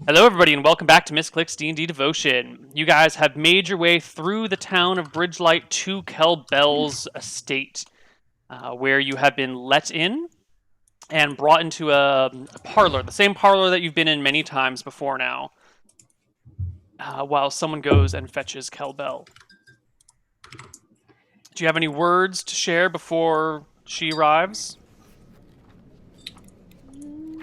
Hello, everybody, and welcome back to Misscliks D&D Devotion. You guys have made your way through the town of Bridgelight to Belle's estate, where you have been let in and brought into a parlor, the same parlor that you've been in many times before now, while someone goes and fetches Belle. Do you have any words to share before she arrives?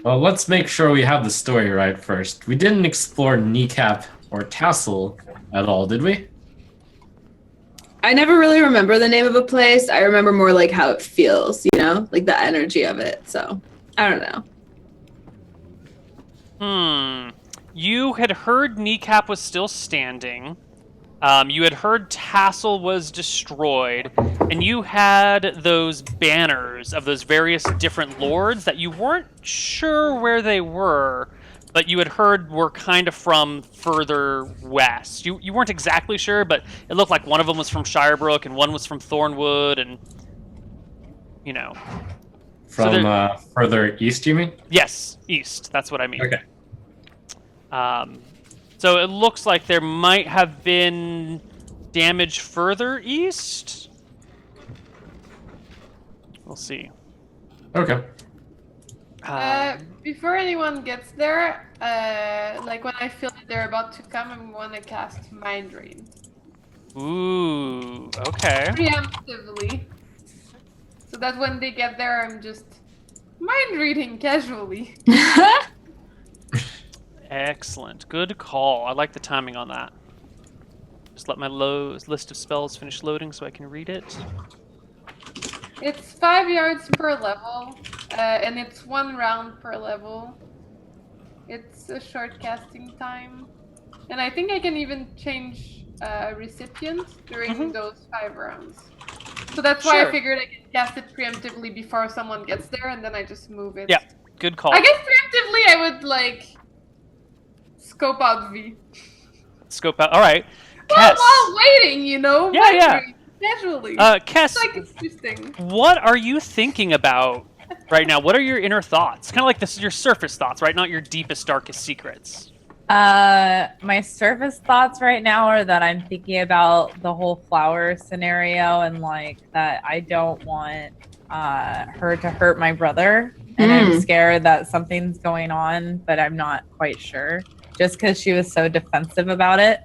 Well, let's make sure we have the story right first. We didn't explore Kneecap or Tassel at all, did we? I never really remember the name of a place. I remember more like how it feels, like the energy of it. So, I don't know. You had heard Kneecap was still standing. You had heard Tassel was destroyed, and you had those banners of those various different lords that you weren't sure where they were, but you had heard were kind of from further west. You weren't exactly sure, but it looked like one of them was from Shirebrook and one was from Thornwood, and you know. From further east, you mean? Yes, east. That's what I mean. Okay. So it looks like there might have been damage further east. We'll see. Okay. Before anyone gets there, like when I feel that they're about to come, I'm gonna cast Mind Drain. Ooh, okay. Preemptively. So that when they get there, I'm just mind reading casually. Excellent. Good call. I like the timing on that. Just let my list of spells finish loading so I can read it. It's 5 yards per level, and it's 1 round per level. It's a short casting time. And I think I can even change recipient during those 5 rounds. So that's why I figured I can cast it preemptively before someone gets there, and then I just move it. Yeah, good call. I guess preemptively I would, scope out V. Scope out. All right. Well, Kess. while waiting, Yeah. Casually. Kess, It's interesting. what are you thinking about right now? What are your inner thoughts? Kind of like this, your surface thoughts, right? Not your deepest, darkest secrets. My surface thoughts right now are that I'm thinking about the whole flower scenario and that I don't want her to hurt my brother. And I'm scared that something's going on, but I'm not quite sure. Just because she was so defensive about it.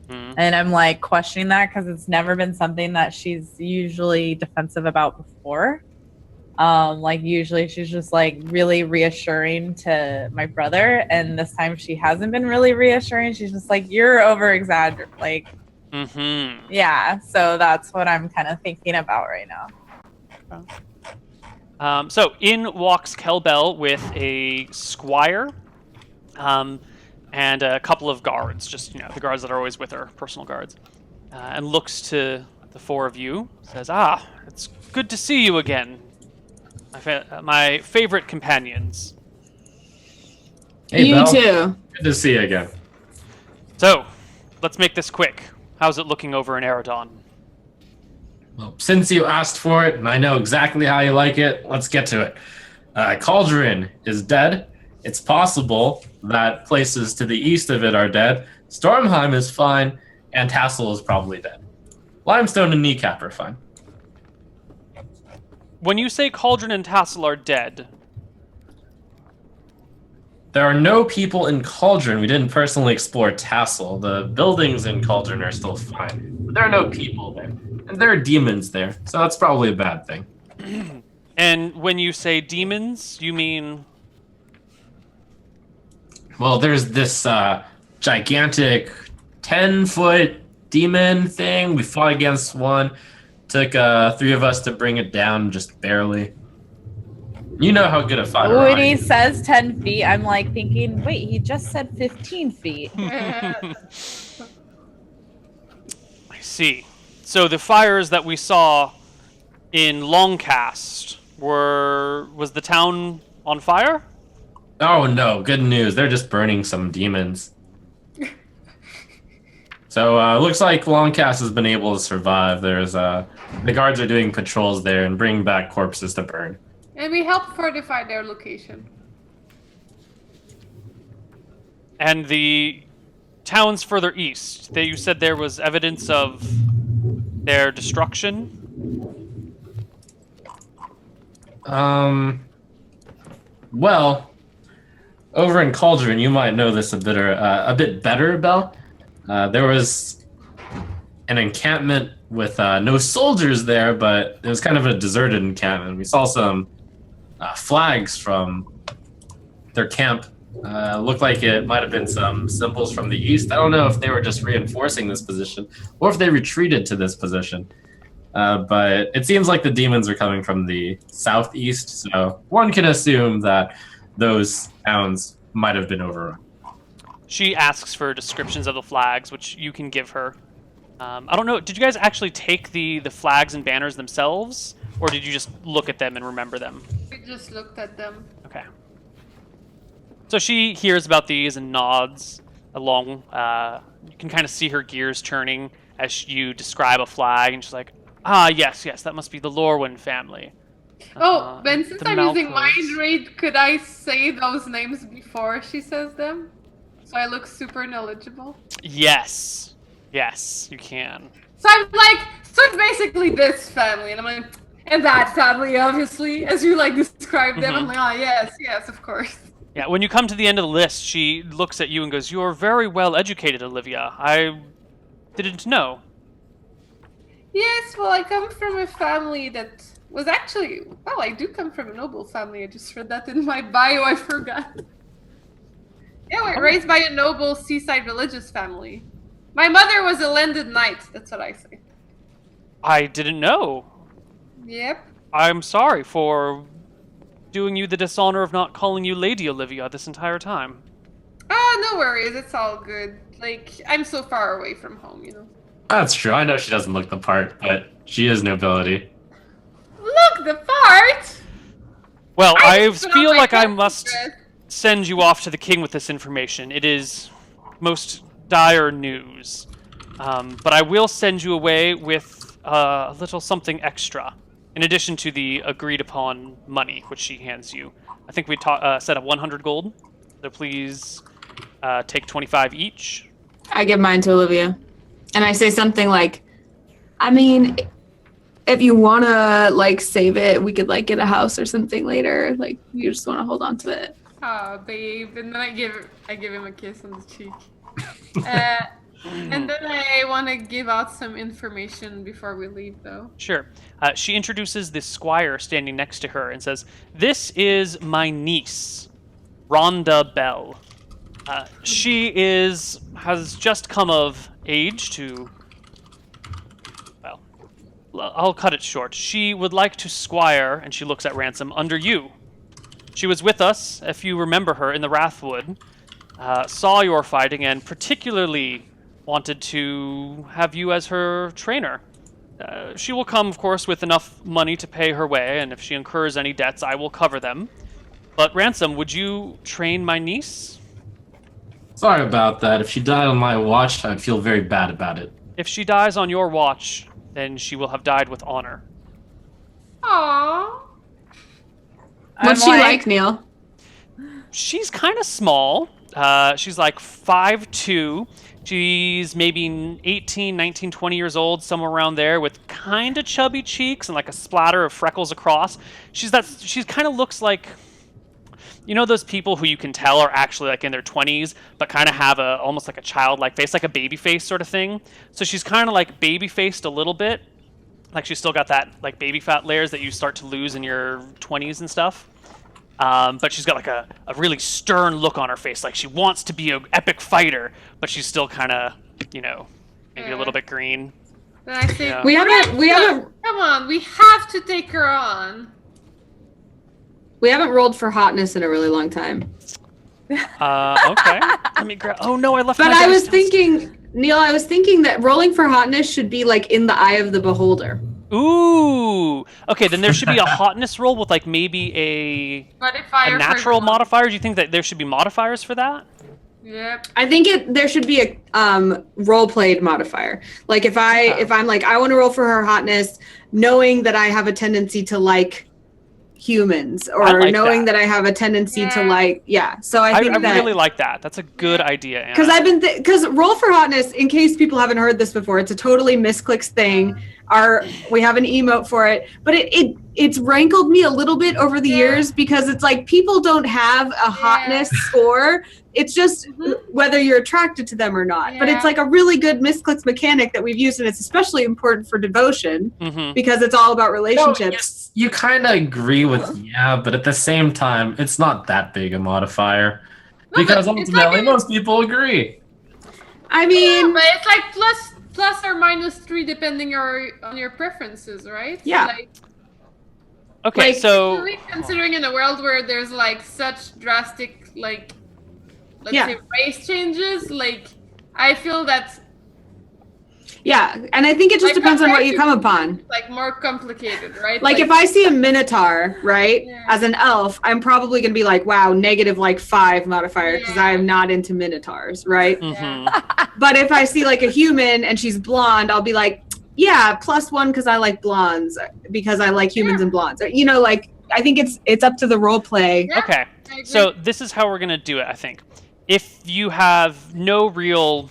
And I'm questioning that because it's never been something that she's usually defensive about before. Usually she's just really reassuring to my brother, and this time she hasn't been really reassuring. She's just you're over exaggerating. Yeah, so that's what I'm kind of thinking about right now. So in walks Belle with a squire, and a couple of guards, just the guards that are always with her, personal guards, and looks to the four of you, says, it's good to see you again. My favorite companions. Hey, You Belle. too. Good to see you again. So, let's make this quick. How's it looking over in Eridon? Well, since you asked for it, and I know exactly how you like it, let's get to it. Cauldron is dead. It's possible that places to the east of it are dead. Stormheim is fine, and Tassel is probably dead. Limestone and Kneecap are fine. When you say Cauldron and Tassel are dead... There are no people in Cauldron. We didn't personally explore Tassel. The buildings in Cauldron are still fine. But there are no people there. And there are demons there, so that's probably a bad thing. And when you say demons, you mean... Well, there's this gigantic 10-foot demon thing. We fought against one. Took 3 of us to bring it down, just barely. You know how good a fighter I When he am. says 10 feet, I'm thinking, wait, he just said 15 feet. I see. So the fires that we saw in Longcast was the town on fire? Oh no, good news. They're just burning some demons. So looks like Longcast has been able to survive. There's the guards are doing patrols there and bringing back corpses to burn. And we help fortify their location. And the towns further east, that you said there was evidence of their destruction? Well, over in Cauldron, you might know this a bit better, Belle. There was an encampment with no soldiers there, but it was kind of a deserted encampment. We saw some flags from their camp. Looked like it might have been some symbols from the east. I don't know if they were just reinforcing this position or if they retreated to this position. But it seems like the demons are coming from the southeast, so one can assume that those towns might have been overrun. She asks for descriptions of the flags, which you can give her. I don't know, did you guys actually take the flags and banners themselves, or did you just look at them and remember them? We just looked at them. Okay. So she hears about these and nods along. You can kind of see her gears turning as you describe a flag, and she's like, "Ah, yes, that must be the Lorwyn family." Oh, Ben, since the I'm using Malcolms. mind read, could I say those names before she says them? So I look super knowledgeable. Yes, you can. So I'm like, so it's basically this family, and I'm like, and that family, obviously, as you like describe them. I'm like, oh yes, of course. Yeah, when you come to the end of the list, she looks at you and goes, "You're very well educated, Olivia. I didn't know." Yes, well, I come from a family that was actually, well, I do come from a noble family. I just read that in my bio, I forgot. Yeah, we're raised by a noble seaside religious family. My mother was a landed knight, that's what I say. I didn't know. Yep. I'm sorry for doing you the dishonor of not calling you Lady Olivia this entire time. Oh, no worries, it's all good. Like, I'm so far away from home, you know. That's true. I know she doesn't look the part, but she is nobility. Look, the part! Well, I just put on feel my like I fancy must dress. send you off to the king with this information. It is most dire news. But I will send you away with a little something extra, in addition to the agreed upon money, which she hands you. I think we set up 100 gold, so please take 25 each. I give mine to Olivia. And I say something like, I mean, if you want to, like, save it, we could, like, get a house or something later. Like, you just want to hold on to it. Oh, babe. And then I give him a kiss on the cheek. And then I want to give out some information before we leave, though. Sure. She introduces the squire standing next to her and says, "This is my niece, Rhonda Belle. She has just come of age to, well, I'll cut it short. She would like to squire," and she looks at Ransom, "under you. She was with us, if you remember her, in the Wrathwood, saw your fighting, and particularly wanted to have you as her trainer. She will come, of course, with enough money to pay her way, and if she incurs any debts, I will cover them. But Ransom, would you train my niece? Sorry about that. If she died on my watch, I'd feel very bad about it. If she dies on your watch, then she will have died with honor." Aww. What's she like, Neil? She's kind of small. She's like 5'2". She's maybe 18, 19, 20 years old, somewhere around there, with kind of chubby cheeks and like a splatter of freckles across. She kind of looks like, you know, those people who you can tell are actually like in their 20s, but kind of have almost like a childlike face, like a baby face sort of thing. So she's kind of like baby faced a little bit. Like she's still got that like baby fat layers that you start to lose in your 20s and stuff. But she's got like a really stern look on her face. Like she wants to be an epic fighter, but she's still kind of, you know, maybe a little bit green. Then I say, Yeah. We haven't come on, we have to take her on. We haven't rolled for hotness in a really long time. Okay. Let me grab. Oh no, I left. But my I dice was downstairs. thinking, Neil, that rolling for hotness should be like in the eye of the beholder. Ooh. Okay, then there should be a hotness roll with like maybe a Modifier natural for everyone. modifier. Do you think that there should be modifiers for that? Yep. I think there should be a role played modifier. Like if I'm like I want to roll for her hotness, knowing that I have a tendency to like humans, I or like knowing that. that I have a tendency to Yeah. like, yeah. So I I think that really like that. That's a good idea, Anna. because because roll for hotness. In case people haven't heard this before, it's a totally Misscliks thing. We have an emote for it, but it's rankled me a little bit over the years because it's like people don't have a hotness score. It's just whether you're attracted to them or not. But it's like a really good Misscliks mechanic that we've used, and it's especially important for devotion because it's all about relationships. Yes, you kind of agree with but at the same time, it's not that big a modifier. Because but it's ultimately, like most people agree. I mean, but it's like plus or minus 3 depending on your preferences, right? Yeah. Like, Okay, like, so really considering in a world where there's like such drastic like let's Yeah. say race changes, like I feel that's yeah, and I think it just like, depends on what you compared come to upon. humans, like more complicated, right? Like if I see a minotaur, right, Yeah. as an elf, I'm probably gonna be like, wow, negative like 5 modifier because Yeah. I am not into minotaurs, right? mhm. But if I see like a human and she's blonde, I'll be like, yeah, +1 because I like blondes because I like humans and blondes. You know, like I think it's up to the role play. Yeah. Okay, I agree. so this is how we're going to do it, I think. If you have no real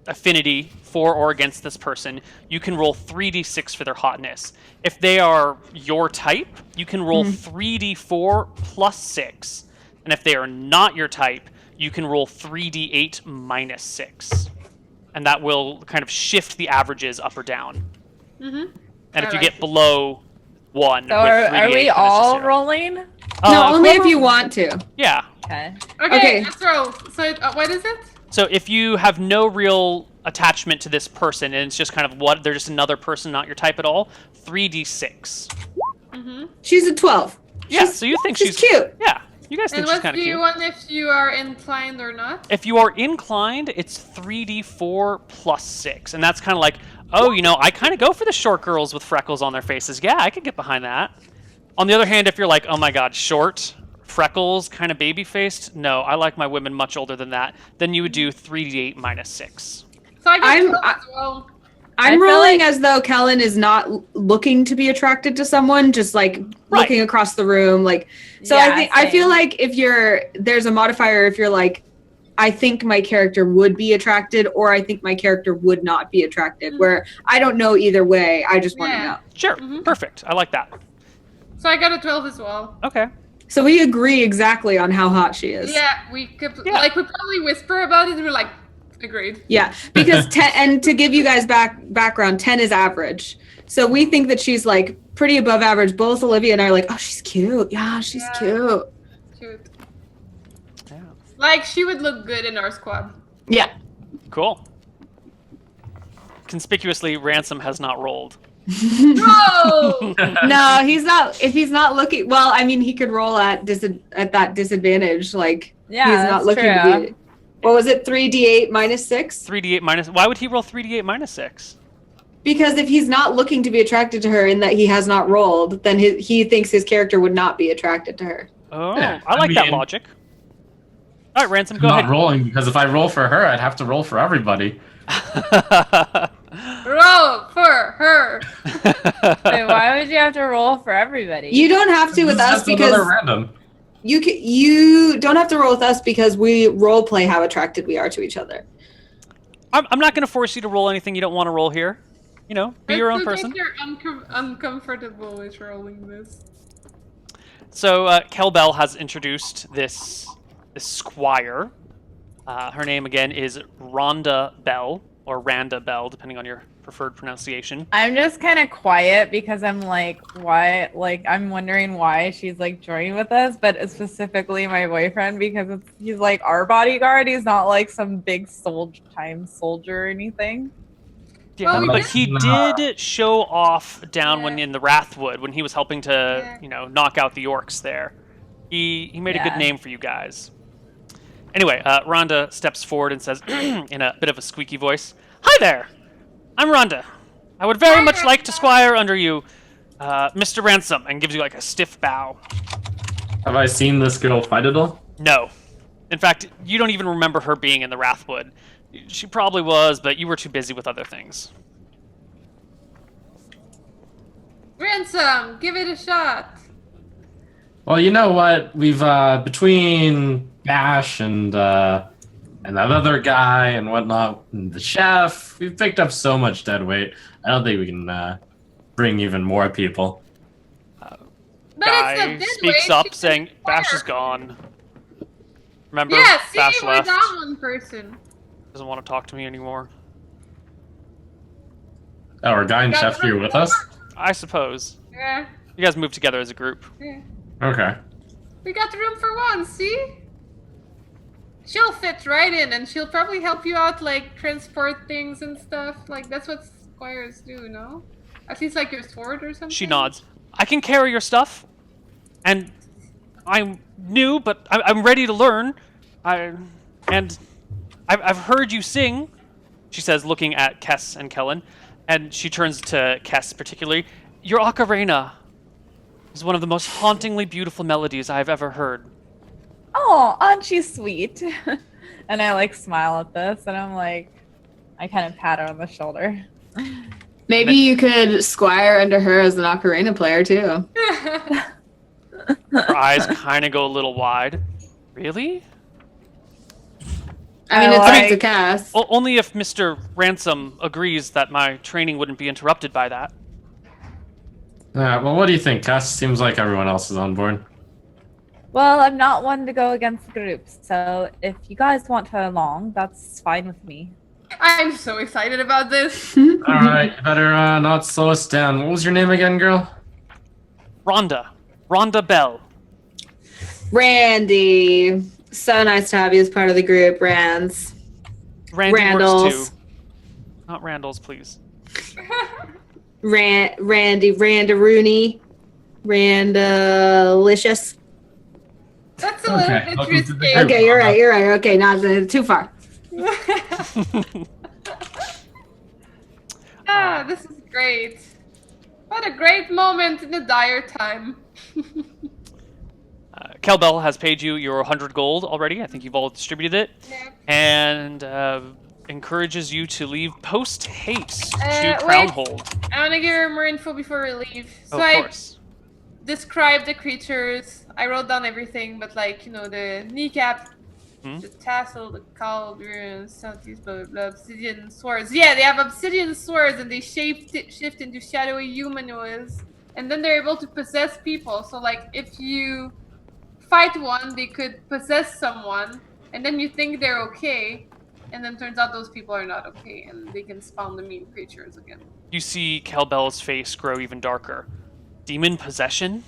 affinity for or against this person, you can roll 3d6 for their hotness. If they are your type, you can roll 3d4 plus 6. And if they are not your type, you can roll 3d8 minus 6. And that will kind of shift the averages up or down. And if I you like get it. below 1, So with are 3d8, we then it's all just 0. rolling? No, only if whoever- you want to. Yeah. Okay. Okay. Let's roll. So what is it? So if you have no real attachment to this person and it's just kind of they're just another person, not your type at all, 3d6. She's a 12. Yeah, so you think she's cute. Yeah, you guys think And she's what kind do of you cute. want if you are inclined or not? If you are inclined, it's 3d4 plus 6. And that's kind of like, oh, I kind of go for the short girls with freckles on their faces. Yeah, I could get behind that. On the other hand, if you're like, oh my god, short, freckles, kind of baby-faced, no, I like my women much older than that, then you would do 3d8 minus 6. So I I'm- got 12 as well. I I'm feel rolling like- as though Kellen is not looking to be attracted to someone, just like looking across the room. Like, so Yeah, I feel same. like there's a modifier if you're like, I think my character would be attracted, or I think my character would not be attracted. Where I don't know either way. I just want to Yeah. know. Sure, perfect. I like that. So I got a 12 as well. Okay. So we agree exactly on how hot she is. Yeah, we could Yeah. we probably whisper about it and we're like, agreed. Yeah, because 10, and to give you guys background, 10 is average. So we think that she's like pretty above average. Both Olivia and I are like, oh, she's cute. Yeah, she's Yeah. cute. Cute. Yeah. Like she would look good in our squad. Yeah. Cool. Conspicuously, Ransom has not rolled. No! No, he's not. If he's not looking, well, I mean, he could roll at that disadvantage. Like Yeah, he's not that's looking true. to be. What was it? 3d8 minus 6? 3d8 minus... Why would he roll 3d8 minus 6? Because if he's not looking to be attracted to her in that he has not rolled, then he thinks his character would not be attracted to her. Oh, Yeah, I like that mean- logic. All right, Ransom, I'm go not ahead. rolling because if I roll for her, I'd have to roll for everybody. Roll for her. Wait, why would you have to roll for everybody? You don't have to with This is us just another because random. you don't have to roll with us because we role play how attracted we are to each other. I'm not going to force you to roll anything you don't want to roll here. Be your own It's okay person. if you're uncomfortable with rolling this. So, Belle has introduced this squire. Her name, again, is Rhonda Belle, or Randa Belle, depending on your preferred pronunciation. I'm just kind of quiet because I'm like, why? Like, I'm wondering why she's like joining with us, but it's specifically my boyfriend because he's like our bodyguard. He's not like some big soldier or anything. Yeah, Well, we but did- he did show off down when Yeah. in the Wrathwood when he was helping to, Yeah. knock out the orcs there. He made a good Yeah. name for you guys. Anyway, Rhonda steps forward and says, in a bit of a squeaky voice, "Hi there! I'm Rhonda. I would very Hi, much like to Rhonda." squire under you, Mr. Ransom," and gives you like a stiff bow. Have I seen this girl fight at all? No. In fact, you don't even remember her being in the Wrathwood. She probably was, but you were too busy with other things. Ransom, give it a shot. Well, you know what? We've between Bash and that other guy and whatnot, and the chef, we've picked up so much dead weight. I don't think we can bring even more people. But Guy it's not dead speaks weight, up she can saying, Bash is fire. gone. Remember? Yeah, see, Bash we're left. down one person. Doesn't want to talk to me anymore. Oh, are Guy and Got Chef here room with for us? I suppose. Yeah, You guys move together as a group. yeah. Okay. We got room for one, see? She'll fit right in, and she'll probably help you out, like, transport things and stuff. Like, that's what squires do, no? At least, like, your sword or something? She nods. I can carry your stuff. And I'm new, but I'm ready to learn. I've heard you sing, she says, looking at Kess and Kellen. And she turns to Kess particularly. Your ocarina is one of the most hauntingly beautiful melodies I've ever heard. Oh, aren't you sweet? And I like smile at this, and I'm like, I kind of pat her on the shoulder. Maybe you could squire under her as an ocarina player too. Her eyes kind of go a little wide. Really? I mean, I it's like- up to Cass. Only if Mr. Ransom agrees that my training wouldn't be interrupted by that. Well, what do you think, Cass? Seems like everyone else is on board. Well, I'm not one to go against groups, so if you guys want her along, that's fine with me. I'm so excited about this. All right, you better not slow us down. What was your name again, girl? Rhonda Belle. Randy. So nice to have you as part of the group, Rands. Randy works Randall's. too. Not Randall's, please. Randy, Randaroony, Randalicious. That's a Okay, little welcome bit to the risky. group. Okay, you're right. Okay, not too far. Ah, this is great. What a great moment in a dire time. Kel Bell has paid you your 100 gold already. I think you've all distributed it. Yeah. And encourages you to leave post haste to Wait. Crownhold. I want to give her more info before we leave. So Of I course. described the creatures. I wrote down everything, but like, you know, the kneecap, the tassel, the cauldron, southeast, blah, blah, blah, obsidian swords. Yeah, they have obsidian swords and they shift into shadowy humanoids. And then they're able to possess people. So like, if you fight one, they could possess someone, and then you think they're okay, and then turns out those people are not okay, and they can spawn the mean creatures again. You see Kel Bell's face grow even darker. Demon possession?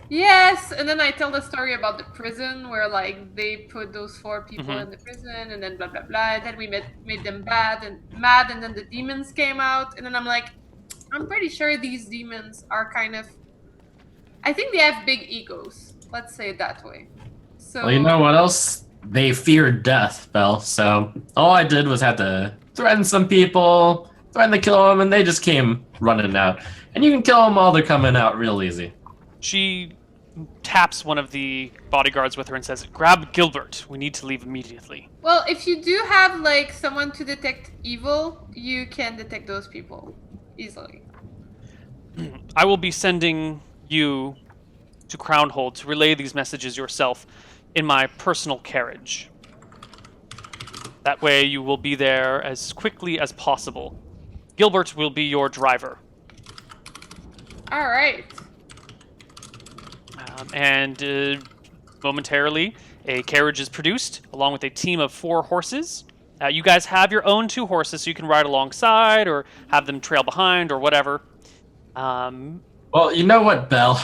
Yes, and then I tell the story about the prison where like they put those 4 people in the prison, and then blah blah blah. Then we made them mad, and then the demons came out, and then I'm like, I'm pretty sure these demons are kind of, I think they have big egos. Let's say it that way. So Well, you know what else? They feared death, Belle. So all I did was had to threaten some people, threaten to kill them, and they just came running out. And you can kill them while they're coming out real easy. She taps one of the bodyguards with her and says, Grab Gilbert. We need to leave immediately. Well, if you do have like someone to detect evil, you can detect those people easily. I will be sending you to Crownhold to relay these messages yourself in my personal carriage. That way you will be there as quickly as possible. Gilbert will be your driver. All right. And momentarily, a carriage is produced along with a team of 4 horses. You guys have your own 2 horses, so you can ride alongside or have them trail behind or whatever. Well, you know what, Belle?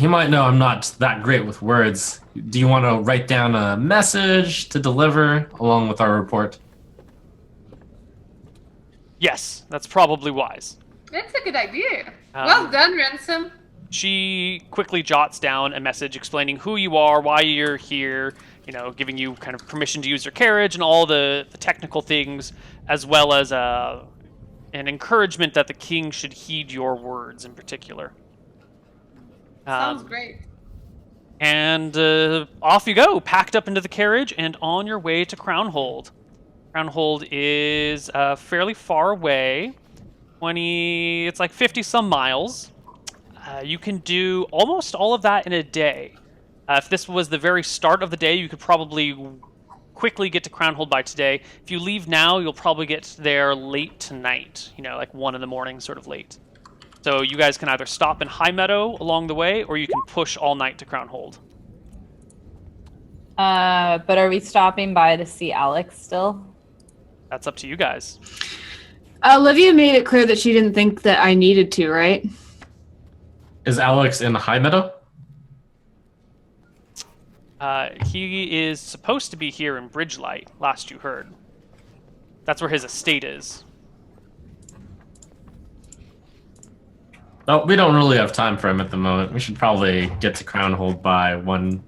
You might know I'm not that great with words. Do you want to write down a message to deliver along with our report? Yes, that's probably wise. That's a good idea. Well done, Ransom. She quickly jots down a message explaining who you are, why you're here, you know, giving you kind of permission to use your carriage and all the technical things, as well as an encouragement that the king should heed your words in particular. Sounds great. And off you go, packed up into the carriage and on your way to Crownhold. Crownhold is fairly far away. It's like 50 some miles. You can do almost all of that in a day. If this was the very start of the day, you could probably quickly get to Crownhold by today. If you leave now, you'll probably get there late tonight. Like 1 in the morning, sort of late. So you guys can either stop in High Meadow along the way, or you can push all night to Crownhold. But are we stopping by to see Alex still? That's up to you guys. Olivia made it clear that she didn't think that I needed to, right? Is Alex in High Meadow? He is supposed to be here in Bridgelight, last you heard. That's where his estate is. Well, we don't really have time for him at the moment. We should probably get to Crownhold by 1.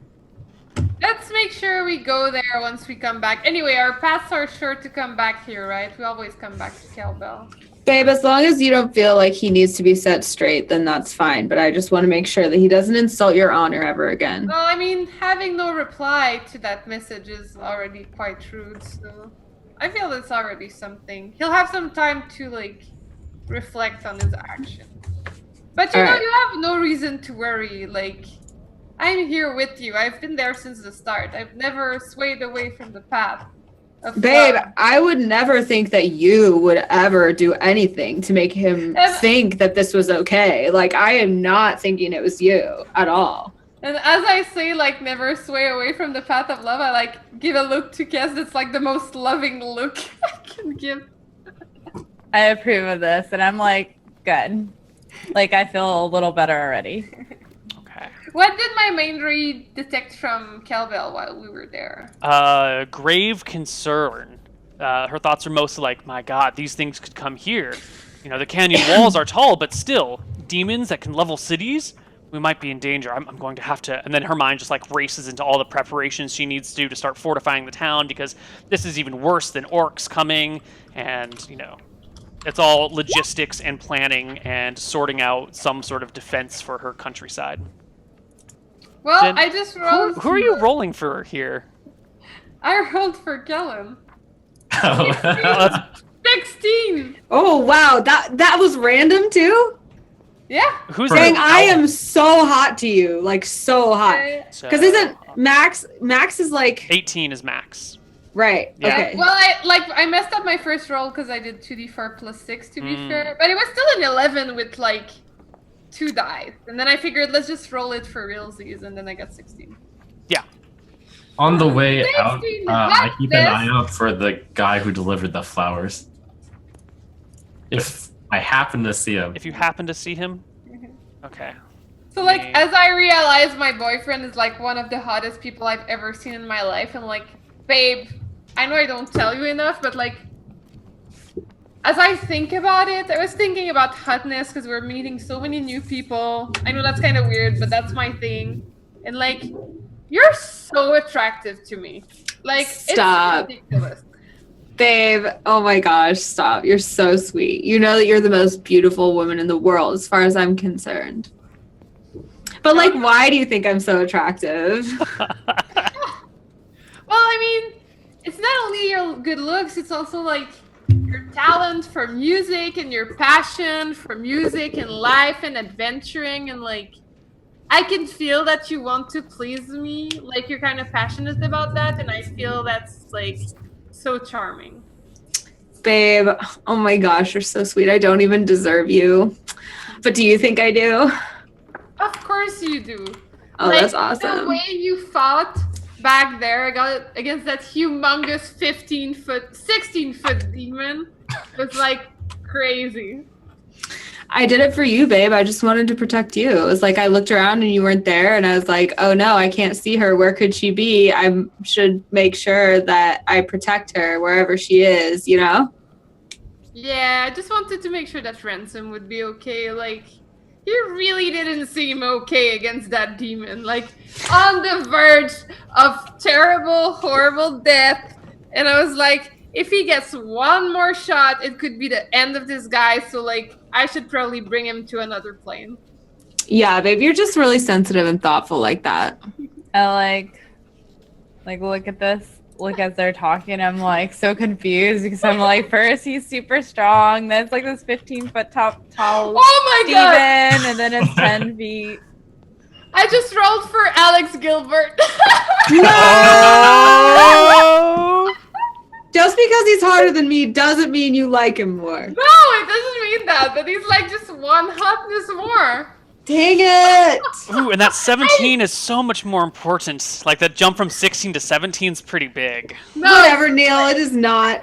Let's make sure we go there once we come back. Anyway, our paths are sure to come back here, right? We always come back to Quelle. Babe, as long as you don't feel like he needs to be set straight, then that's fine. But I just want to make sure that he doesn't insult your honor ever again. Well, I mean, having no reply to that message is already quite rude, so I feel it's already something. He'll have some time to, like, reflect on his action. But you know, you have no reason to worry. Like, I'm here with you. I've been there since the start. I've never swayed away from the path. Babe, I would never think that you would ever do anything to make him think that this was okay. Like, I am not thinking it was you at all. And as I say, like, never sway away from the path of love, I, like, give a look to Kes that's, like, the most loving look I can give. I approve of this, and I'm like, good. Like, I feel a little better already. Okay. What did my main read detect from Quelle while we were there? Grave concern. Her thoughts are mostly like, my god, these things could come here. The canyon walls are tall, but still, demons that can level cities? We might be in danger. I'm going to have to... And then her mind just, like, races into all the preparations she needs to do to start fortifying the town, because this is even worse than orcs coming, and, it's all logistics and planning and sorting out some sort of defense for her countryside. Well, Jen, I just rolled... Who are you rolling for here? I rolled for Kellen. Oh. 16! Oh, wow. That was random, too? Yeah. Who's Dang, the- I am so hot to you. Like, so hot. So, Because isn't Max is like... 18 is max. Right, Yeah. okay. Well, I messed up my first roll because I did 2d4 plus 6 to be fair. But it was still an 11 with, like, 2 dice. And then I figured, let's just roll it for realsies, and then I got 16. Yeah. On the way out, 16, I keep an this. eye out for the guy who delivered the flowers. If I happen to see him. If you happen to see him. Okay. So, like, as I realize my boyfriend is, like, one of the hottest people I've ever seen in my life, I'm like, babe, I know I don't tell you enough, but, like, as I think about it, I was thinking about hotness because we're meeting so many new people. I know that's kind of weird, but that's my thing. And, like, you're so attractive to me. Like, Stop. It's ridiculous. Babe, oh my gosh, stop. You're so sweet. You know that you're the most beautiful woman in the world, as far as I'm concerned. But, like, why do you think I'm so attractive? Well, I mean, it's not only your good looks, it's also, like, your talent for music and your passion for music and life and adventuring and, like, I can feel that you want to please me. Like, you're kind of passionate about that, and I feel that's, like, so charming. Babe, oh my gosh, you're so sweet. I don't even deserve you. But do you think I do? Of course you do. Oh, Like, that's awesome. The way you fought back there against that humongous 16-foot demon was, like, crazy. I did it for you, babe. I just wanted to protect you. It was like I looked around and you weren't there, and I was like, oh no, I can't see her. Where could she be? I should make sure that I protect her wherever she is, you know? Yeah, I just wanted to make sure that Ransom would be okay. Like, he really didn't seem okay against that demon. Like, on the verge of terrible, horrible death. And I was like, if he gets one more shot, it could be the end of this guy. So, like, I should probably bring him to another plane. Yeah, babe, you're just really sensitive and thoughtful like that. I like look at this like as they're talking, I'm like so confused because I'm like, first he's super strong, then it's like this 15-foot tall Oh my god! Steven, and then it's 10 feet. I just rolled for Alex Gilbert. Oh! Just because he's harder than me doesn't mean you like him more. No, it doesn't mean that. But he's like just one hotness more. Dang it! Ooh, and that 17 is so much more important. Like that jump from 16 to 17 is pretty big. No, Whatever, Neil. It is not.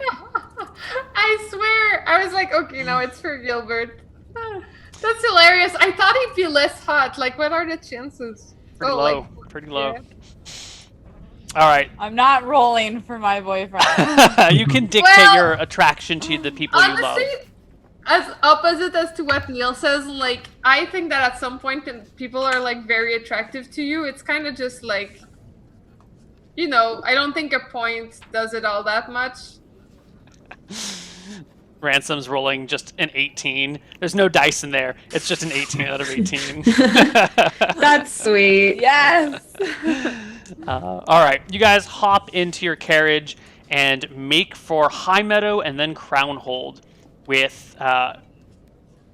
I swear. I was like, okay, no, it's for Gilbert. That's hilarious. I thought he'd be less hot. Like, what are the chances? Pretty Oh, low. like, Pretty low. yeah. All right. I'm not rolling for my boyfriend. You can dictate Well, your attraction to the people you love. Honestly, as opposite as to what Neil says, like, I think that at some point when people are like very attractive to you, it's kind of just like, you know, I don't think a point does it all that much. Ransom's rolling just an 18. There's no dice in there. It's just an 18 out of 18. That's sweet. Yes. All right, you guys hop into your carriage and make for High Meadow and then Crownhold with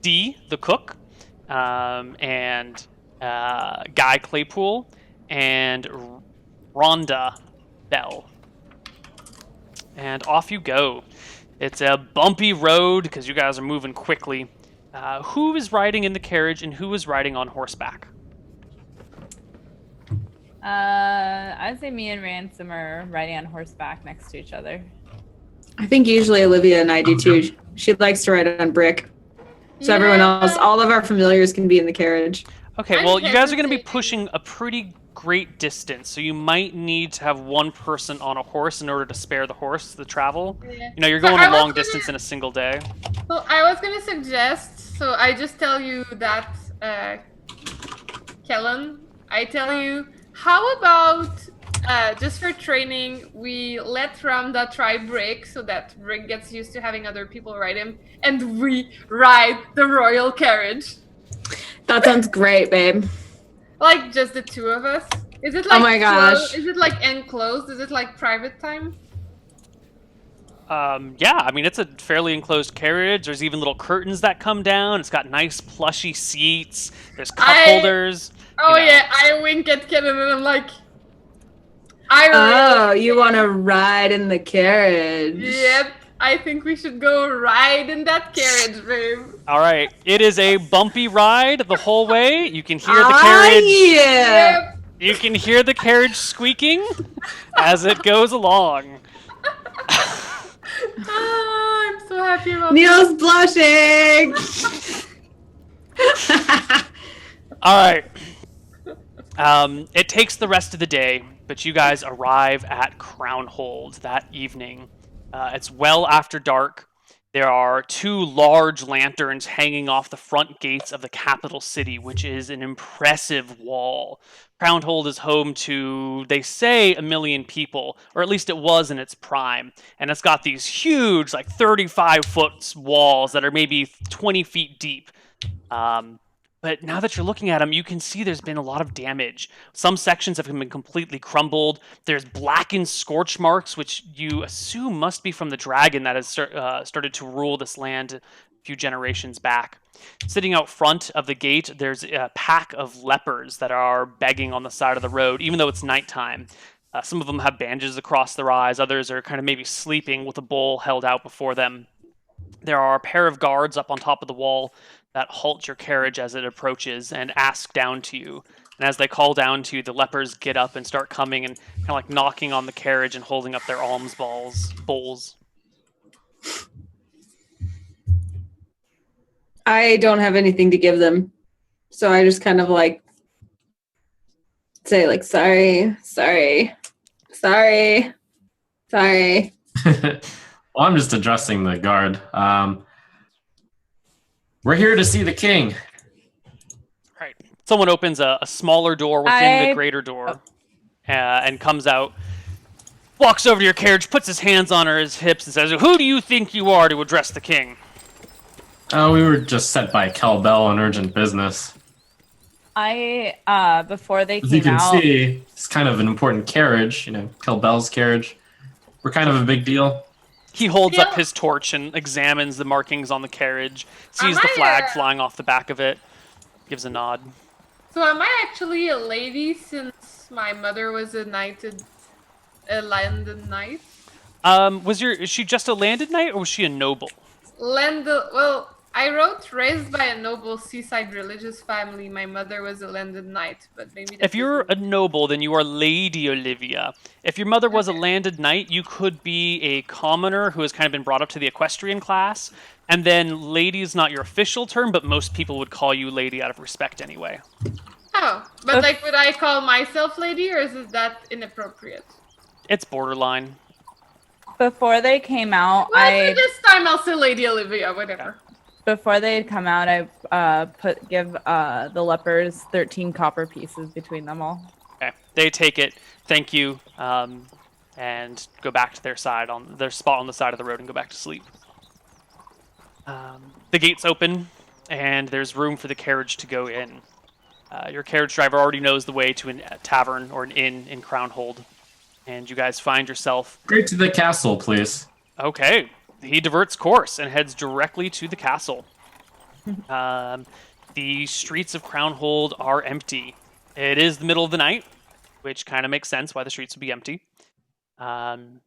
D, the cook, and Guy Claypool, and Rhonda Belle. And off you go. It's a bumpy road because you guys are moving quickly. Who is riding in the carriage and who is riding on horseback? I'd say me and Ransom are riding on horseback next to each other. I think usually Olivia and I do too. She likes to ride on brick. So everyone else, all of our familiars can be in the carriage. Okay, I'm well, you guys are going to be hesitating. pushing a pretty great distance, so you might need to have one person on a horse in order to spare the horse the travel. Yeah. You know, you're So going I a was long gonna- distance in a single day. So I was gonna suggest, so I just tell you that, Kellen, I tell you, how about, just for training, we let Ramda try Brick so that Brick gets used to having other people ride him, and we ride the royal carriage. That sounds great, babe. Like just the two of us. Is it like Oh my gosh. Is it like enclosed? Is it like private time? Yeah, I mean, it's a fairly enclosed carriage. There's even little curtains that come down. It's got nice plushy seats. There's cup holders. Oh You know. yeah, I wink at Kellen and I'm like, Oh, you want to ride in the carriage? Yep, I think we should go ride in that carriage, babe. All right, it is a bumpy ride the whole way. You can hear the carriage. Yeah. Yep. You can hear the carriage squeaking as it goes along. Ah, I'm so happy about Neil's blushing. All right. It takes the rest of the day, but you guys arrive at Crownhold that evening. It's well after dark. There are two large lanterns hanging off the front gates of the capital city, which is an impressive wall. Crownhold is home to, they say, 1 million people, or at least it was in its prime. And it's got these huge, like 35-foot walls that are maybe 20 feet deep. But now that you're looking at them, you can see there's been a lot of damage. Some sections have been completely crumbled. There's blackened scorch marks, which you assume must be from the dragon that has started to rule this land a few generations back. Sitting out front of the gate, there's a pack of lepers that are begging on the side of the road, even though it's nighttime. Some of them have bandages across their eyes. Others are kind of maybe sleeping with a bowl held out before them. There are a pair of guards up on top of the wall that halt your carriage as it approaches and ask down to you. And as they call down to you, the lepers get up and start coming and kind of like knocking on the carriage and holding up their alms bowls. I don't have anything to give them. So I just kind of like say like, sorry. Well, I'm just addressing the guard. We're here to see the king. Right. Someone opens a smaller door within the greater door and comes out, walks over to your carriage, puts his hands on his hips and says, "Who do you think you are to address the king?" We were just sent by Belle on urgent business. Before they As you came can out, see, it's kind of an important carriage, Belle's carriage. We're kind of a big deal. He holds up Feel- his torch and examines the markings on the carriage, sees Am the I, flag flying off the back of it, gives a nod. So am I actually a lady since my mother was a landed knight? Is she just a landed knight or was she a noble? Well, I wrote raised by a noble seaside religious family. My mother was a landed knight, but maybe that If you're a doesn't- noble, then you are Lady Olivia. If your mother was a landed knight, you could be a commoner who has kind of been brought up to the equestrian class. And then lady is not your official term, but most people would call you lady out of respect anyway. Oh, but like, would I call myself lady, or is that inappropriate? It's borderline. Before they came out, Well, this time I'll say Lady Olivia, whatever. before they had come out, I give the lepers 13 copper pieces between them all. Okay, they take it. Thank you, and go back to their spot on the side of the road and go back to sleep. The gates open, and there's room for the carriage to go in. Your carriage driver already knows the way to a tavern or an inn in Crownhold, and you guys find yourself. Straight to the castle, please. Okay, he diverts course and heads directly to the castle. The streets of Crownhold are empty. It is the middle of the night, which kind of makes sense why the streets would be empty. And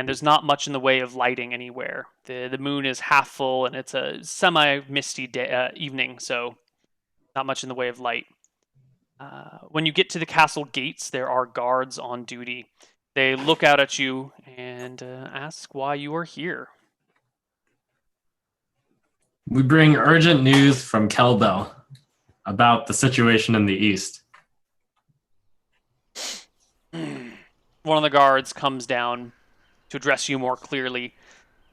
there's not much in the way of lighting anywhere. The moon is half full, and it's a semi-misty evening, so not much in the way of light. When you get to the castle gates, there are guards on duty. They look out at you and ask why you are here. We bring urgent news from Belle about the situation in the east. One of the guards comes down to address you more clearly,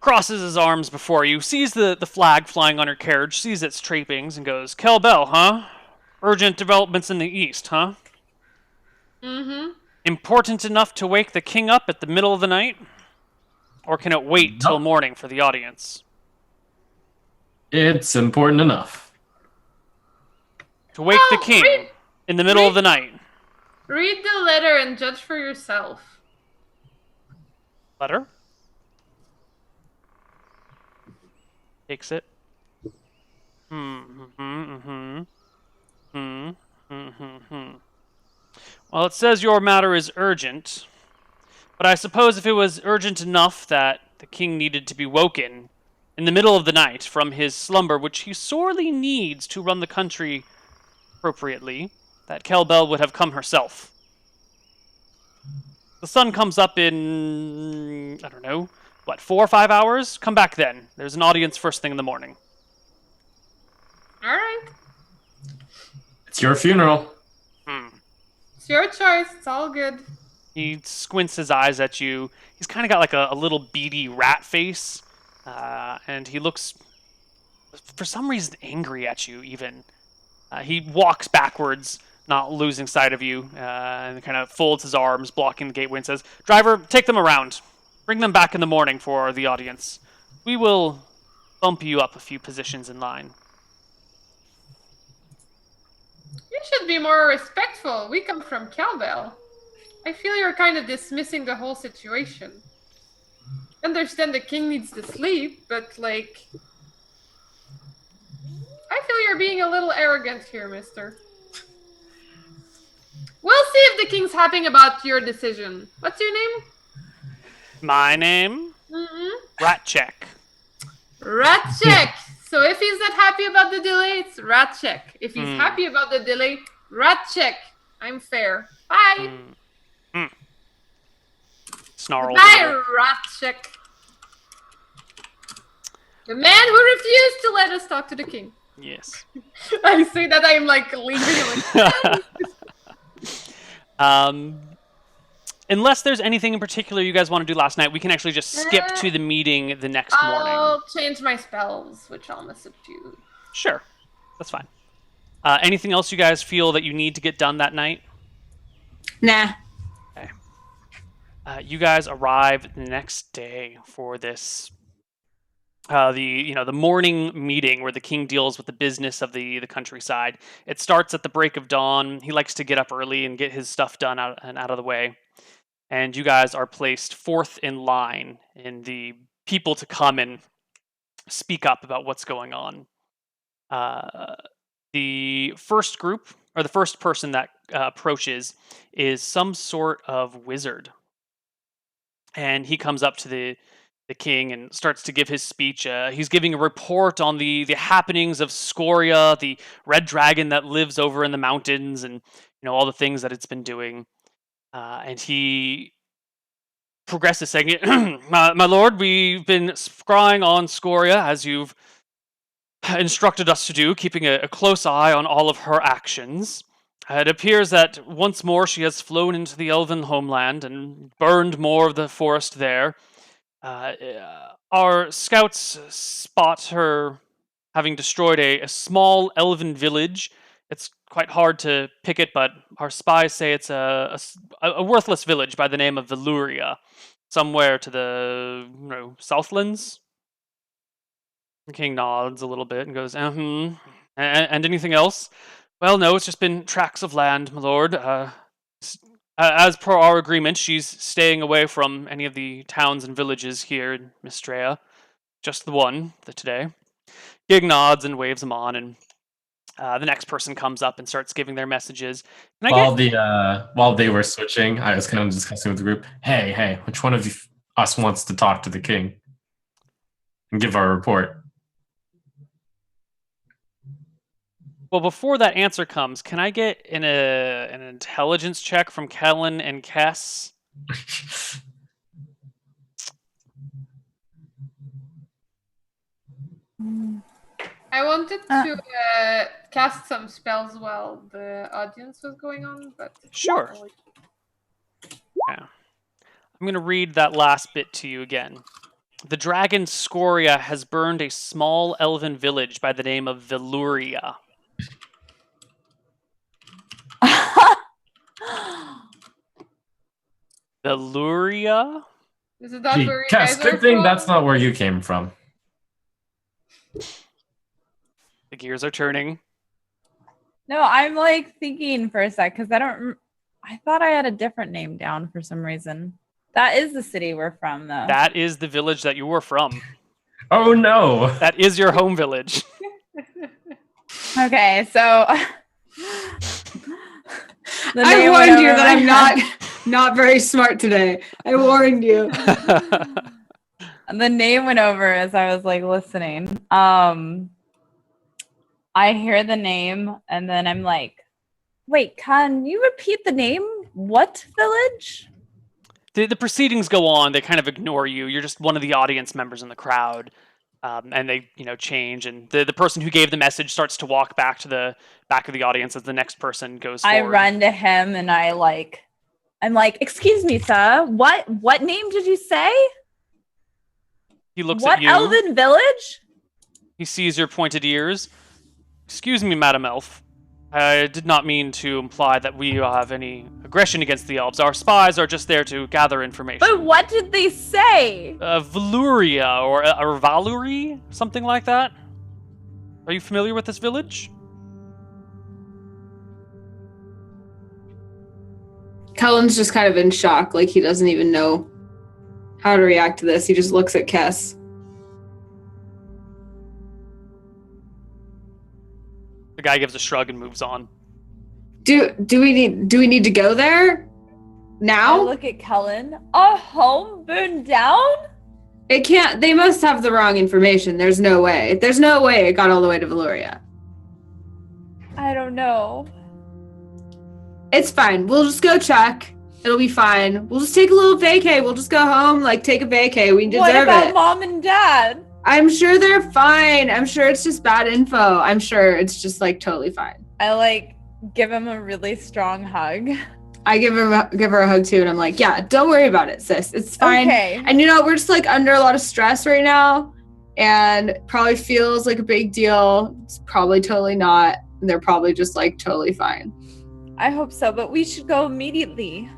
crosses his arms before you, sees the flag flying on your carriage, sees its trappings, and goes, Belle, huh? Urgent developments in the east, huh? Mm-hmm. Important enough to wake the king up at the middle of the night? Or can it wait till morning for the audience? It's important enough. To wake the king in the middle of the night. Read the letter and judge for yourself. Letter? Takes it. Well, it says your matter is urgent, but I suppose if it was urgent enough that the king needed to be woken in the middle of the night from his slumber, which he sorely needs to run the country appropriately, that Belle would have come herself. The sun comes up in, I don't know, 4 or 5 hours? Come back then. There's an audience first thing in the morning. All right. It's your funeral. It's your choice. It's all good. He squints his eyes at you. He's kind of got like a little beady rat face. And he looks, for some reason, angry at you, even. He walks backwards, not losing sight of you, and kind of folds his arms, blocking the gateway, and says, Driver, take them around. Bring them back in the morning for the audience. We will bump you up a few positions in line. You should be more respectful. We come from Belle. I feel you're kind of dismissing the whole situation. Understand the king needs to sleep, but like, I feel you're being a little arrogant here, mister. We'll see if the king's happy about your decision. What's your name? My name? Ratcheck. Ratcheck! So if he's not happy about the delay, it's Ratcheck. If he's happy about the delay, Ratcheck. I'm fair. Bye! Snarls. Bye, Ratcheck. The man who refused to let us talk to the king. Yes. I say that I'm like leaving. Unless there's anything in particular you guys want to do last night, we can actually just skip to the meeting the next morning. I'll change my spells, which I'll subdue. Sure. That's fine. Anything else you guys feel that you need to get done that night? Nah. Okay. You guys arrive the next day for this the morning meeting where the king deals with the business of the countryside. It starts at the break of dawn. He likes to get up early and get his stuff done out of the way. and you guys are placed fourth in line in the people to come and speak up about what's going on. The first group, or the first person that approaches, is some sort of wizard. And he comes up to the king and starts to give his speech. He's giving a report on the happenings of Scoria, the red dragon that lives over in the mountains, and all the things that it's been doing. And he progresses, saying, my lord, we've been scrying on Scoria as you've instructed us to do, keeping a close eye on all of her actions. It appears that once more she has flown into the elven homeland and burned more of the forest there. Our scouts spot her having destroyed a small elven village. It's quite hard to pick it, but our spies say it's a worthless village by the name of Veluria, somewhere to the Southlands. The king nods a little bit and goes, And anything else? Well, no, it's just been tracts of land, my lord. As per our agreement, she's staying away from any of the towns and villages here in Mistrea. Just the one, today. Gig nods and waves them on, and the next person comes up and starts giving their messages. While they were switching, I was kind of discussing with the group, hey, which one of us wants to talk to the king and give our report? Well, before that answer comes, can I get an intelligence check from Kellen and Kess? I wanted to cast some spells while the audience was going on, but sure. Yeah. I'm going to read that last bit to you again. The dragon Scoria has burned a small elven village by the name of Veluria. Veluria? Is it that where you Cass, guys are good thing from? that's not where you came from. The gears are turning. No, I'm like thinking for a sec because I thought I had a different name down for some reason. That is the city we're from, though. That is the village that you were from. Oh no! That is your home village. Okay, so I warned you that I'm not very smart today. I warned you. And the name went over as I was like listening. I hear the name and then I'm like, wait, can you repeat the name? What village? The proceedings go on. They kind of ignore you. You're just one of the audience members in the crowd. And they, change. And the person who gave the message starts to walk back to the back of the audience as the next person goes forward. I run to him and I'm like, excuse me, sir. What name did you say? He looks at you. What elven village? He sees your pointed ears. Excuse me, Madam Elf. I did not mean to imply that we have any aggression against the elves. Our spies are just there to gather information. But what did they say? Veluria or Valuri, something like that. Are you familiar with this village? Cullen's just kind of in shock, like he doesn't even know how to react to this. He just looks at Kess. The guy gives a shrug and moves on. Do we need to go there now? I look at Cullen. Our home burned down? It can't. They must have the wrong information. There's no way. There's no way it got all the way to Veluria. I don't know. It's fine. We'll just go check. It'll be fine. We'll just take a little vacay. We'll just go home, take a vacay. We deserve it. What about Mom and Dad? I'm sure they're fine. I'm sure it's just bad info. I'm sure it's just totally fine. I give him a really strong hug. I give her a hug too, and I'm like, yeah, don't worry about it, sis. It's fine. Okay. And we're just under a lot of stress right now, and it probably feels like a big deal. It's probably totally not. And they're probably just totally fine. I hope so, but we should go immediately.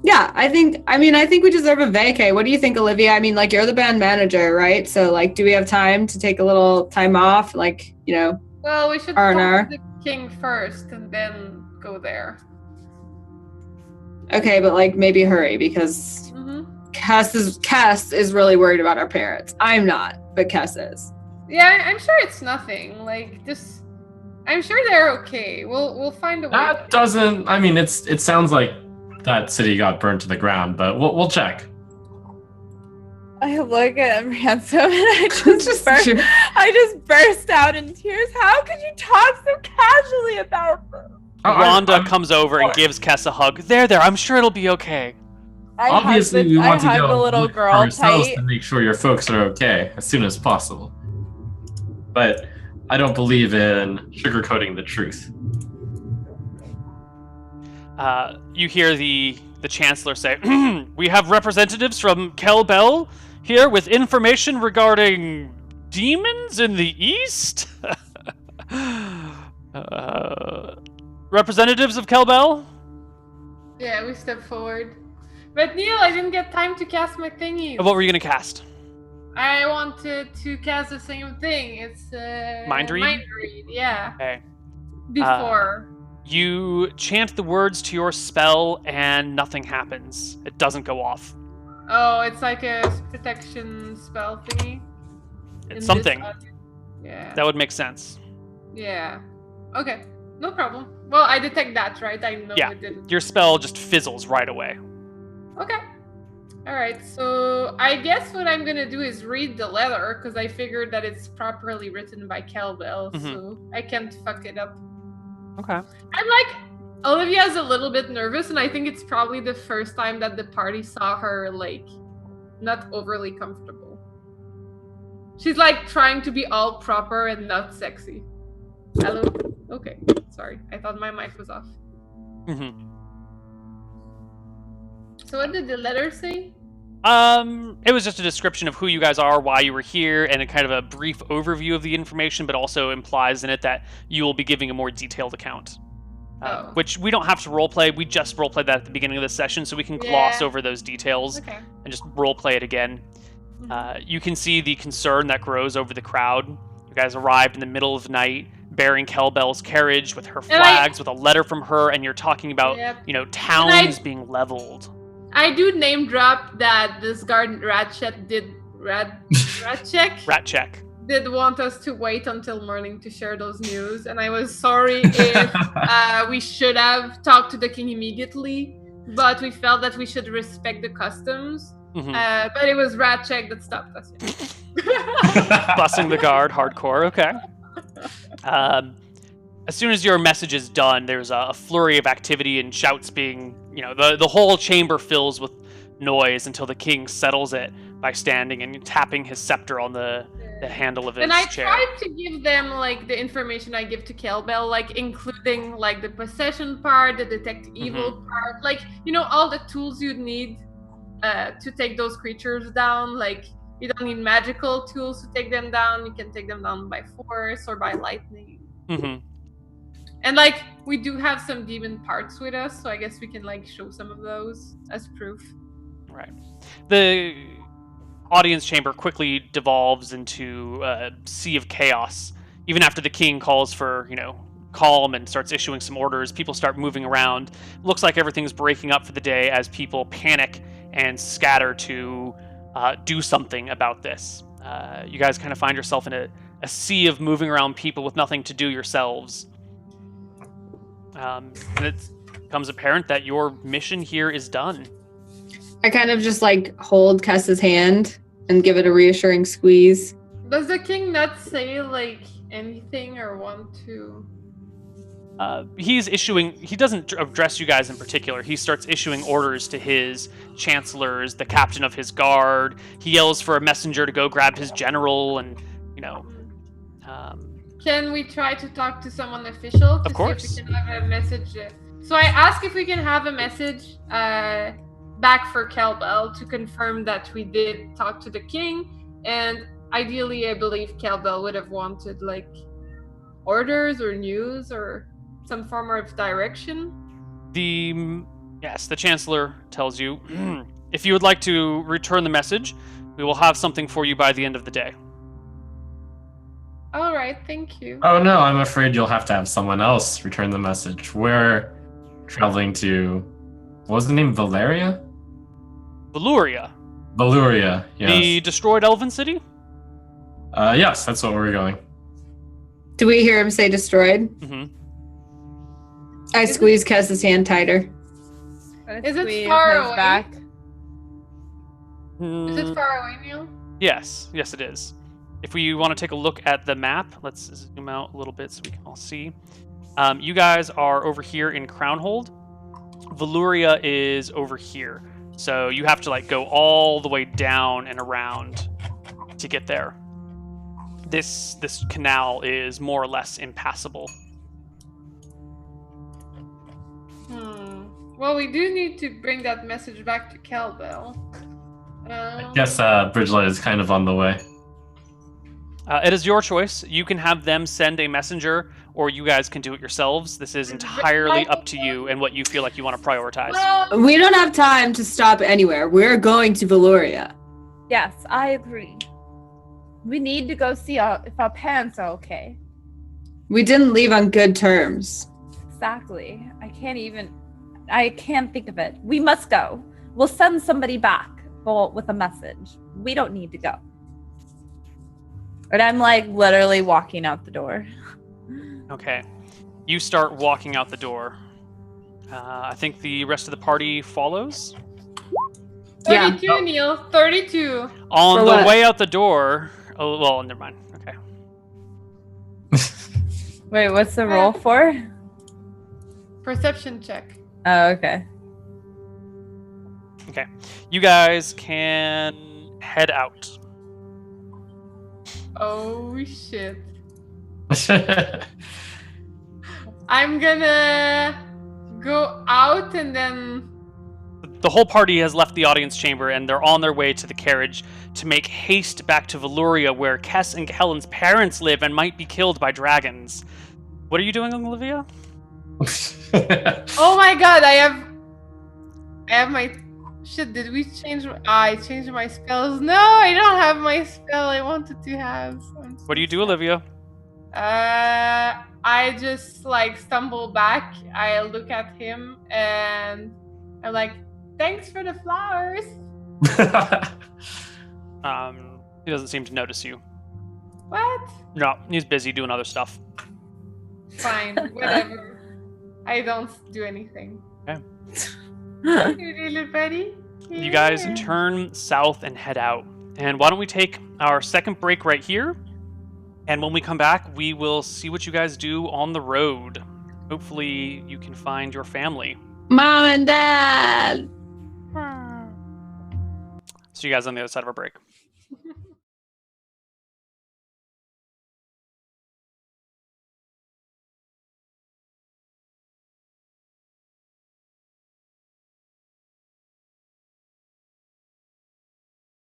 Yeah, I think we deserve a vacay. What do you think, Olivia? I mean, you're the band manager, right? So, do we have time to take a little time off? Well, we should R&R. talk to the king first and then go there. Okay, but like maybe hurry because Mm-hmm. Cass is really worried about our parents. I'm not, but Cass is. Yeah, I'm sure it's nothing. Like, just, I'm sure they're okay. We'll find a way. That doesn't. I mean, it sounds like that city got burned to the ground, but we'll check. I look at Ransom and Just- I just burst out in tears. How could you talk so casually about them? Rhonda comes over and gives Kess a hug. There, I'm sure it'll be okay. Obviously, we want to hug go the little look girl for ourselves tight. to make sure your folks are okay as soon as possible. But I don't believe in sugarcoating the truth. You hear the Chancellor say, "We have representatives from Belle here with information regarding demons in the east." Representatives of Belle? Yeah, we step forward. But Neil, I didn't get time to cast my thingies. What were you gonna cast? I wanted to cast the same thing. It's Mind read? Mind read, yeah. Okay. Before. You chant the words to your spell and nothing happens. It doesn't go off. Oh, it's like a protection spell thingy. in It's this something. audio. Yeah. That would make sense. Yeah. Okay. No problem. Well, I detect that, right? I know Yeah. it didn't. Your spell just fizzles right away. Okay. All right. So I guess what I'm gonna do is read the letter because I figured that it's properly written by Belle, so I can't fuck it up. Okay. I'm like, Olivia's a little bit nervous, and I think it's probably the first time that the party saw her like not overly comfortable. She's like trying to be all proper and not sexy. Hello? Okay. Sorry. I thought my mic was off. Mm-hmm. So what did the letter say? It was just a description of who you guys are, why you were here, and a kind of a brief overview of the information, but also implies in it that you will be giving a more detailed account. Which we don't have to roleplay. We just roleplayed that at the beginning of the session, so we can gloss over those details Okay. and just roleplay it again. You can see the concern that grows over the crowd. You guys arrived in the middle of the night, bearing Belle's carriage with her flags, with a letter from her, and you're talking about, towns being leveled. I do name drop that this guard Ratchet did rat check did want us to wait until morning to share those news, and I was sorry if we should have talked to the king immediately, but we felt that we should respect the customs. But it was Ratchet that stopped us. Busting the guard, hardcore. Okay. As soon as your message is done, there's a flurry of activity and shouts being, the whole chamber fills with noise until the king settles it by standing and tapping his scepter on the handle of his and I chair. tried to give them like the information I give to Belle, like including like the possession part, the detect evil part, like all the tools you'd need to take those creatures down. Like you don't need magical tools to take them down. You can take them down by force or by lightning. And like we do have some demon parts with us, so I guess we can like show some of those as proof. Right. The audience chamber quickly devolves into a sea of chaos. Even after the king calls for, calm and starts issuing some orders, people start moving around. Looks like everything's breaking up for the day as people panic and scatter to do something about this. You guys kind of find yourself in a sea of moving around people with nothing to do yourselves. And it becomes apparent that your mission here is done. I kind of just like hold Kessa's hand and give it a reassuring squeeze. Does the king not say like anything or want to? He doesn't address you guys in particular. He starts issuing orders to his chancellors, the captain of his guard. He yells for a messenger to go grab his general, and Can we try to talk to someone official to Of course. see if we can have a message? So I ask if we can have a message back for Belle to confirm that we did talk to the king, and ideally, I believe Belle would have wanted like orders or news or some form of direction. The chancellor tells you, if you would like to return the message, we will have something for you by the end of the day. All right, thank you. Oh no, I'm afraid you'll have to have someone else return the message. We're traveling to What was the name? Valeria? Valuria, Valuria, yes. the destroyed elven city. Yes, that's what we're going. Do we hear him say destroyed? Mm-hmm. I squeeze Kez's hand tighter. Is it Squeeze far his away? back. Is it far away, Neil? Yes, it is. If we want to take a look at the map, let's zoom out a little bit so we can all see. You guys are over here in Crownhold. Valuria is over here. So you have to like go all the way down and around to get there. This canal is more or less impassable. Well, we do need to bring that message back to Quelle, Belle. I guess Bridgelight is kind of on the way. It is your choice. You can have them send a messenger, or you guys can do it yourselves. This is entirely up to you and what you feel like you want to prioritize. Well, We don't have time to stop anywhere. We're going to Valuria. Yes, I agree. We need to go see if our parents are okay. We didn't leave on good terms. Exactly. I can't think of it. We must go. We'll send somebody back with a message. We don't need to go. And I'm like literally walking out the door. Okay. You start walking out the door. I think the rest of the party follows. 32, Yeah. Neil. 32. On For the what? way out the door. Oh, well, never mind. Okay. Wait, what's the roll for? Perception check. Oh, okay. Okay. You guys can head out. Oh, shit. I'm gonna go out and then... The whole party has left the audience chamber and they're on their way to the carriage to make haste back to Valuria, where Kess and Helen's parents live and might be killed by dragons. What are you doing, Olivia? Oh my god, I have my... Shit, did we change... I changed my spells. No, I don't have my spell I wanted to have. What do you do, Olivia? I just like stumble back. I look at him and I'm like, thanks for the flowers. He doesn't seem to notice you. What? No, he's busy doing other stuff. Fine, whatever. I don't do anything. Okay. You little buddy. You guys Yeah. turn south and head out. And why don't we take our second break right here? And when we come back, we will see what you guys do on the road. Hopefully, you can find your family. Mom and Dad! See you guys on the other side of our break.